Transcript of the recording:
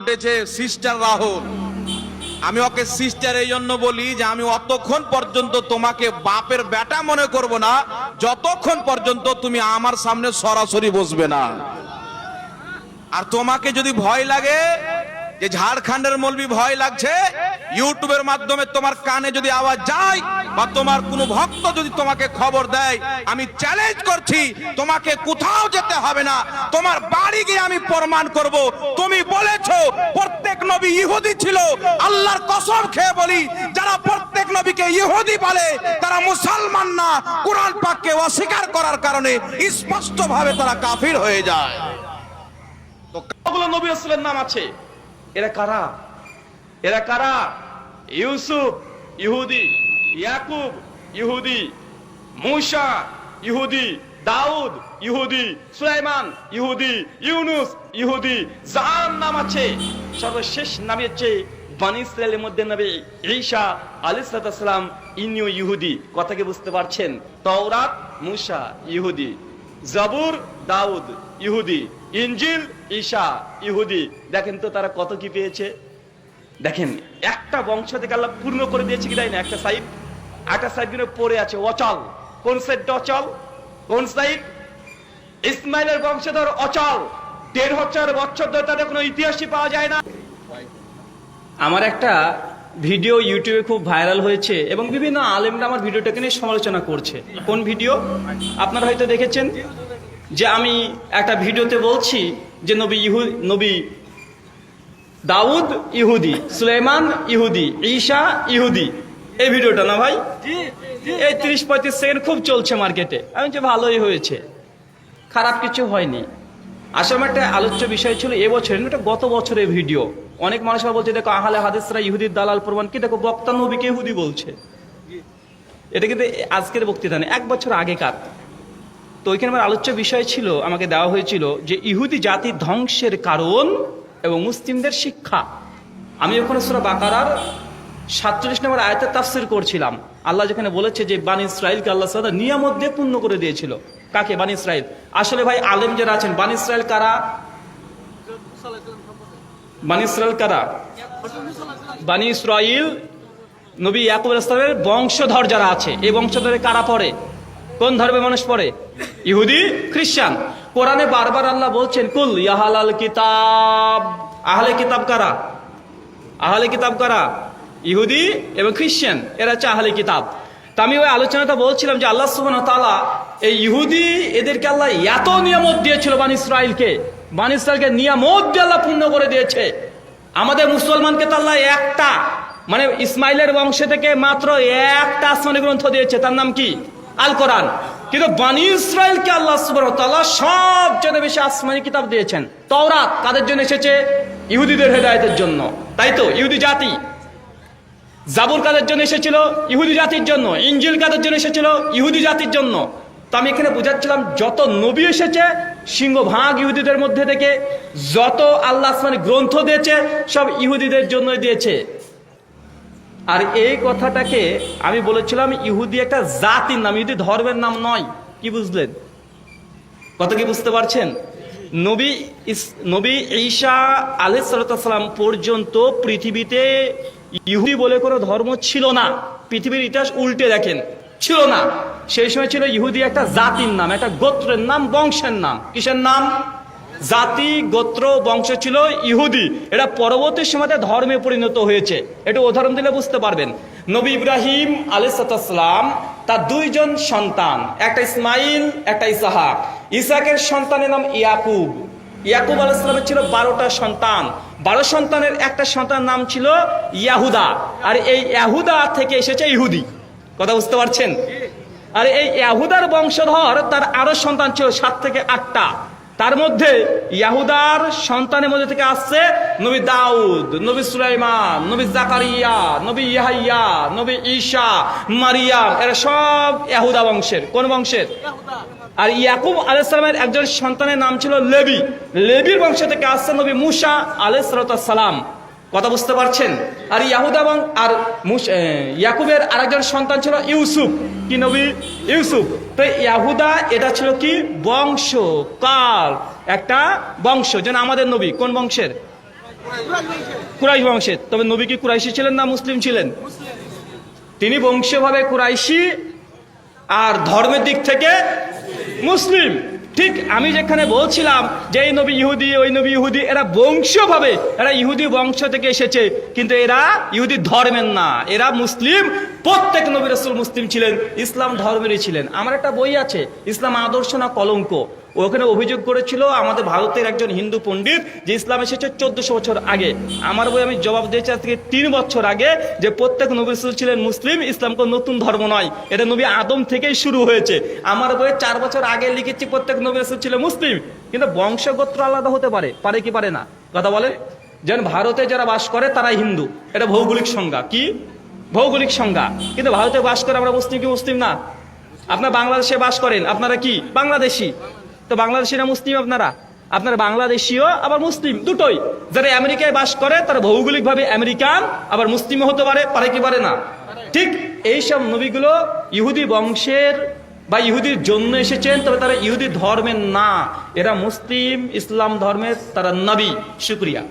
উঠেছে সিস্টার রাহুল। আমি ওকে সিস্টার এই জন্য বলি যে আমি অতক্ষণ পর্যন্ত তোমাকে বাপের বেটা মনে করব না যতক্ষণ পর্যন্ত তুমি আমার সামনে সরাসরি বসবে না। আর তোমাকে যদি ভয় লাগে যে ঝাড়খণ্ডের মৌলবি ভয় লাগছে, ইউটিউবের মাধ্যমে তোমার কানে যদি আওয়াজ যায় বা তোমার কোনো ভক্ত যদি তোমাকে খবর দেয়, আমি চ্যালেঞ্জ করছি তোমাকে কোথাও যেতে হবে না, তোমার বাড়ি গিয়ে আমি প্রমাণ করব তুমি বলেছো প্রত্যেক নবী ইহুদি ছিল। আল্লাহর কসম খেয়ে বলি, যারা প্রত্যেক নবীকে ইহুদি বলে তারা মুসলমান না, কোরআন পাককে অস্বীকার করার কারণে স্পষ্টভাবে তারা কাফির হয়ে যায়। তো কতগুলো নবী রাসূলের নাম আছে? এরা কারা? এরা কারা? ইউসুফ ইহুদি, ইয়াকুব ইহুদি, মূসা ইহুদি, দাউদ ইহুদি, সুলাইমান ইহুদি, ইউনুস ইহুদি। যার নাম আছে সর্বশেষ নাম হচ্ছে বনি ইসরাইলের মধ্যে নবী ঈসা আলাইহিস সালাম, ইনিও ইহুদি। কথা কি বুঝতে পারছেন? তাওরাত মূসা ইহুদি, জাবুর দাউদ ইহুদি, ইনজিল ঈসা ইহুদি। দেখেন তো তারা কত কি পেয়েছে। দেখেন একটা বংশ থেকে আল্লাহ পূর্ণ করে দিয়েছে কি তাই না? একটা সাইড কিন্তু পড়ে আছে অচল। কোন সাইডটা অচল? কোন সাইড? ইসমাইলের বংশধর অচল, ১৫০০ বছর ধরে তাদের কোনো ইতিহাসই পাওয়া যায় না। আমার একটা ভিডিও ইউটিউবে খুব ভাইরাল হয়েছে এবং বিভিন্ন আলেমরা আমার ভিডিওটাকে নিয়ে সমালোচনা করছে। কোন ভিডিও? আপনারা হয়তো দেখেছেন যে আমি একটা ভিডিওতে বলছি যে নবী দাউদ ইহুদি, সুলাইমান ইহুদি, ঈসা ইহুদি। এই ভিডিওটা না ভাই, এই ৩০-৩৫ সেকেন্ড খুব চলছে মার্কেটে। আমি যে ভালোই হয়েছে, খারাপ কিছু হয়নি। আসলে একটা আলোচ্য বিষয় ছিল এবছরের, এটা গত বছরের ভিডিও। অনেক মানুষরা বলছে দেখো আহলে হাদিসরা ইহুদির দালাল প্রমাণ, কি দেখো বক্তা নবীকে ইহুদি বলছে। এটা কিন্তু আজকের বক্তৃতা নেই, 1 বছর আগেকার। তো ওইখানে আমার আলোচ্য বিষয় ছিল, আমাকে দেওয়া হয়েছিল যে ইহুদি জাতির ধ্বংসের কারণ এবং মুসলিমদের শিক্ষা। আমি ওখানে সূরা বাকারার ৪৭ নম্বর আয়াতের তাফসীর করছিলাম। আল্লাহ যেখানে বলেছে যে বানি ইসরাইলকে আল্লাহ সাদা নিয়ামত দিয়ে পূর্ণ করে দিয়েছিল। কাকে? বানি ইসরাইল। আসলে ভাই আলেম যারা আছেন, বানি ইসরাইল কারা? বানি ইসরাইল কারা? বানি ইসরাইল নবী ইয়াকুব আলাইহিস সালামের বংশধর যারা আছে, এই বংশধরে কারা পড়ে? কোন ধর্মের মানুষ পড়ে? ইহুদি, খ্রিস্টান। কোরআনে বারবার আল্লাহ বলছেন কুল ইয়াহালাল কিতাব। আহলে কিতাব কারা? আহলে কিতাব কারা? ইহুদি এবং খ্রিস্টান, এরা হচ্ছে আহলে কিতাব। তা আমি ওই আলোচনাটা বলছিলাম যে আল্লাহ সুবহানাহু ওয়া তাআলা এই ইহুদি এদেরকে আল্লাহ এত নিয়ামত দিয়েছিল, বানি ইসরাইলকে নিয়ামত দিয়ে আল্লাহ পূর্ণ করে দিয়েছে। আমাদের মুসলমানকে তো আল্লাহ একটা, মানে ইসমাইলের বংশ থেকে মাত্র একটা আসমানি গ্রন্থ দিয়েছে, তার নাম কি? আল কোরআন। কিন্তু বানি ইসরাইলকে আল্লাহ সুবহানাহু ওয়া তাআলা সবচেয়ে বেশি আসমানি কিতাব দিয়েছেন। তাওরাত কাদের জন্য এসেছে? ইহুদিদের হেদায়েতের জন্য, তাই তো? ইহুদি জাতি। জাবুর কাদের জন্য এসেছিল? ইহুদি জাতির জন্য। ইনজিল কাদের জন্য এসেছিল? ইহুদি জাতির জন্য। তো আমি এখানে বুঝাচ্ছিলাম যত নবী এসেছে সিংহভাগ ইহুদিদের মধ্যে থেকে, যত আল্লাহ আসমানি গ্রন্থ দিয়েছে সব ইহুদিদের জন্য দিয়েছে। আর এই কথাটাকে আমি বলেছিলাম ইহুদি একটা জাতির নাম, ইহুদি ধর্মের নাম নয়। কি বুঝলেন? কত কি বুঝতে পারছেন? নবী ঈসা আলাইহিস সালাম পর্যন্ত পৃথিবীতে ইহুদি বলে কোনো ধর্ম ছিল না। পৃথিবীর ইতিহাস উল্টে দেখেন, ছিল না। সেই সময় ছিল ইহুদি একটা জাতির নাম, একটা গোত্রের নাম, বংশের নাম। কিসের নাম? জাতি, গোত্র, বংশ ছিল ইহুদি। এটা পরবর্তী সময়তে ধর্মে পরিণত হয়েছে। এটা উদাহরণ দিলে বুঝতে পারবেন। নবী ইব্রাহিম আলাইহিস সালাম তার 2 জন সন্তান, একটা ইসমাইল, একটা ইসহাক। ইসহাকের সন্তানের নাম ইয়াকুব। ইয়াকুব আলাইহিস সালামের ছিল 12টা সন্তান। 12 সন্তানের একটা সন্তানের নাম ছিল ইয়াহুদা। আর এই ইয়াহুদা থেকে এসেছে ইহুদি। কথা বুঝতে পারছেন? আর এই ইয়াহুদার বংশধর তার আরো সন্তান ছিল 7 থেকে 8টা। তার মধ্যে ইয়াহুদার সন্তানের মধ্যে থেকে আসছে নবী দাউদ, নবী সুলাইমান, নবী জাকারিয়া, নবী ইয়াহইয়া, নবী ঈসা, মারিয়াম। এরা সব ইয়াহুদা বংশের। কোন বংশের? আর ইয়াকুব আলাইহিস সালামের একজন সন্তানের নাম ছিল লেবি। লেবির বংশ থেকে আসছে নবী মূসা আলাইহিস সালাম। কথা বুঝতে পারছেন? আর ইয়াকুবের আরেকজন সন্তান ছিল ইউসুফ। কি নবী? ইউসুফ। তো ইয়াহুদা এটা ছিল কি? বংশ, কাল, একটা বংশ। যেন আমাদের নবী কোন বংশের? কুরাইশ বংশের। তবে নবী কি কুরাইশি ছিলেন না মুসলিম ছিলেন? তিনি বংশীয়ভাবে কুরাইশি আর ধর্মের দিক থেকে মুসলিম। ঠিক আমি যেখানে বলছিলাম যে এই নবী ইহুদি, ওই নবী ইহুদি, এরা বংশীয়ভাবে এরা ইহুদি বংশ থেকে এসেছে, কিন্তু এরা ইহুদি ধর্মের না, এরা মুসলিম। প্রত্যেক নবী রাসূল মুসলিম ছিলেন, ইসলাম ধর্মেরই ছিলেন। আমার একটা বই আছে, ইসলাম আদর্শ না কলঙ্ক। ওখানে অভিযোগ করেছিল আমাদের ভারতের একজন হিন্দু পণ্ডিত যে ইসলাম এসেছে 1400 বছর আগে। আমার বই আমি জবাব দিয়েছি আজ থেকে 3 বছর আগে যে প্রত্যেক নবী রাসূল ছিলেন মুসলিম, ইসলাম কোনো নতুন ধর্ম নয়, এটা নবী আদম থেকেই শুরু হয়েছে। আমার বইয়ে 4 বছর আগে লিখেছি প্রত্যেক নবী রাসূল ছিলেন মুসলিম, কিন্তু বংশগোত্র আলাদা হতে পারে, পারে কি পারে না? কথা বলে। যেন ভারতে যারা বাস করে তারাই হিন্দু, এটা ভৌগোলিক সংজ্ঞা। কি ভৌগোলিক সংজ্ঞা? কিন্তু ভারতে বাস করে আমরা মুসলিম কি মুসলিম না? আপনারা বাংলাদেশে বাস করেন, আপনারা কি বাংলাদেশি? তো বাংলাদেশিরা মুসলিম, আপনারা বাংলাদেশীও আবার মুসলিম দুটোই। যারা আমেরিকায় বাস করে তারা ভৌগোলিকভাবে আমেরিকান, আবার মুসলিমও হতে পারে, পারে কি পারে না? ঠিক এইসব নবীগুলো ইহুদি বংশের বা ইহুদির জন্য এসেছেন, তবে তারা ইহুদি ধর্মের না, এরা মুসলিম ইসলাম ধর্মের তারা নবী। শুকরিয়া।